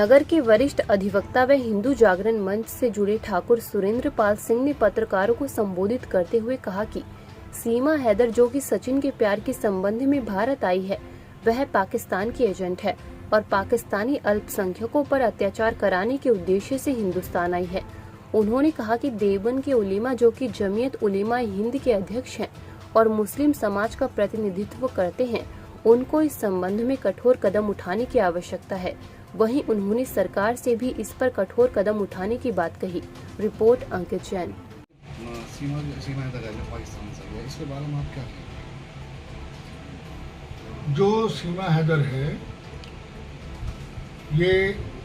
नगर के वरिष्ठ अधिवक्ता व हिंदू जागरण मंच से जुड़े ठाकुर सुरेंद्र पाल सिंह ने पत्रकारों को संबोधित करते हुए कहा कि सीमा हैदर, जो कि सचिन के प्यार के संबंध में भारत आई है, वह पाकिस्तान की एजेंट है और पाकिस्तानी अल्पसंख्यकों पर अत्याचार कराने के उद्देश्य से हिंदुस्तान आई है। उन्होंने कहा कि देवबंद के उलेमा, जो कि जमीयत उलेमा हिंद के अध्यक्ष हैं और मुस्लिम समाज का प्रतिनिधित्व करते हैं, उनको इस संबंध में कठोर कदम उठाने की आवश्यकता है। वहीं उन्होंने सरकार से भी इस पर कठोर कदम उठाने की बात कही। रिपोर्ट अंकित जैन। सीमा पाकिस्तान से, इसके बारे में आप क्या कहेंगे? जो सीमा हैदर है, ये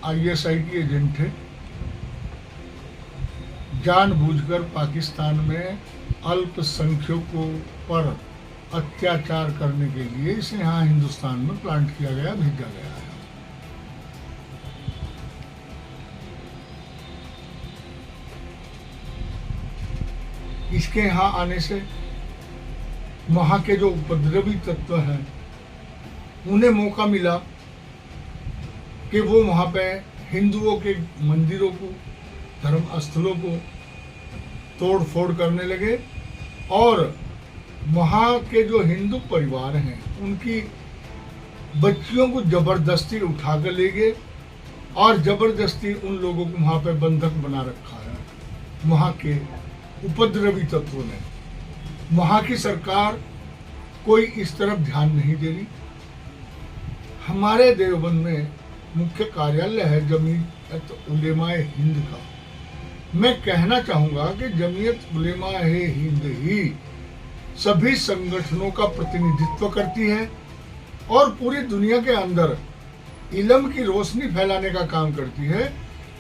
ISI की एजेंट है। जानबूझकर पाकिस्तान में अल्पसंख्यकों पर अत्याचार करने के लिए इसे यहाँ हिंदुस्तान में प्लांट किया गया, भेजा गया है। इसके यहाँ आने से वहाँ के जो उपद्रवी तत्व हैं, उन्हें मौका मिला कि वो वहाँ पे हिंदुओं के मंदिरों को, धर्म स्थलों को तोड़ फोड़ करने लगे और वहाँ के जो हिंदू परिवार हैं, उनकी बच्चियों को जबरदस्ती उठा कर ले गए और जबरदस्ती उन लोगों को वहाँ पे बंधक बना रखा है वहाँ के उपद्रवी तत्वों ने। वहाँ की सरकार कोई इस तरफ ध्यान नहीं दे रही। हमारे देवबंद में मुख्य कार्यालय है जमीयत उलेमा हिंद का। मैं कहना चाहूँगा कि जमीयत उलेमा हिंद ही सभी संगठनों का प्रतिनिधित्व करती है और पूरी दुनिया के अंदर इल्म की रोशनी फैलाने का काम करती है।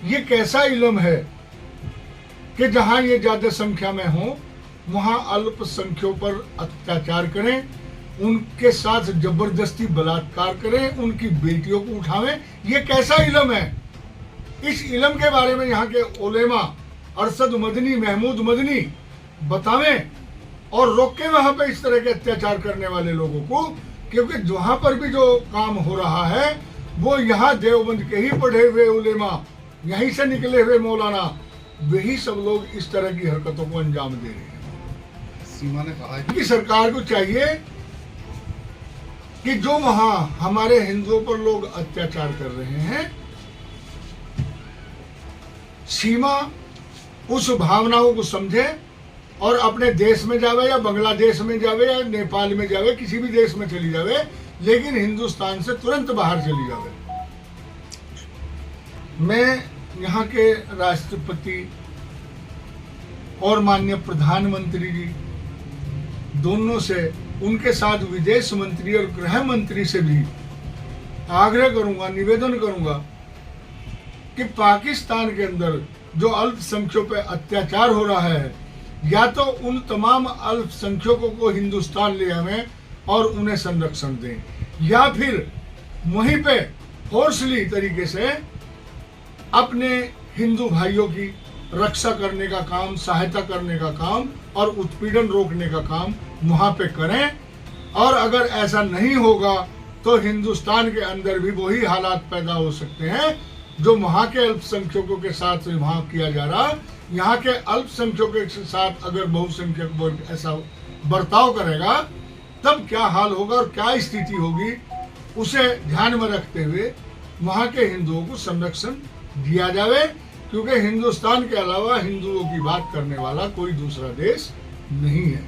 ये कैसा इल्म है कि जहां ये ज्यादा संख्या में हो, वहां अल्पसंख्यकों पर अत्याचार करें, उनके साथ जबरदस्ती बलात्कार करें, उनकी बेटियों को उठावें। ये कैसा इल्म है? इस इल्म के बारे में यहाँ के उलेमा अरशद मदनी, महमूद मदनी बतावें और रोके वहां पे इस तरह के अत्याचार करने वाले लोगों को, क्योंकि वहां पर भी जो काम हो रहा है वो यहाँ देवबंद के ही पढ़े हुए उलेमा, यहीं से निकले हुए मौलाना, वही सब लोग इस तरह की हरकतों को अंजाम दे रहे हैं। सीमा ने कहा है कि सरकार को चाहिए कि जो वहां हमारे हिंदुओं पर लोग अत्याचार कर रहे हैं, सीमा उस भावनाओं को समझे और अपने देश में जावे या बांग्लादेश में जावे या नेपाल में जावे, किसी भी देश में चली जावे, लेकिन हिंदुस्तान से तुरंत बाहर चली जावे। मैं यहाँ के राष्ट्रपति और माननीय प्रधानमंत्री जी दोनों से, उनके साथ विदेश मंत्री और गृह मंत्री से भी आग्रह करूंगा, निवेदन करूंगा कि पाकिस्तान के अंदर जो अल्पसंख्यकों पर अत्याचार हो रहा है, या तो उन तमाम अल्पसंख्यकों को हिंदुस्तान ले आवें और उन्हें संरक्षण दें, या फिर वहीं पे फोर्सली तरीके से अपने हिंदू भाइयों की रक्षा करने का काम, सहायता करने का काम और उत्पीड़न रोकने का काम वहां पे करें। और अगर ऐसा नहीं होगा तो हिंदुस्तान के अंदर भी वही हालात पैदा हो सकते हैं जो वहां के अल्पसंख्यकों के साथ वहां किया जा रहा। यहाँ के अल्पसंख्यकों के साथ अगर बहुसंख्यक वर्ग ऐसा बर्ताव करेगा, तब क्या हाल होगा और क्या स्थिति होगी, उसे ध्यान में रखते हुए वहाँ के हिंदुओं को संरक्षण दिया जावे, क्योंकि हिंदुस्तान के अलावा हिंदुओं की बात करने वाला कोई दूसरा देश नहीं है।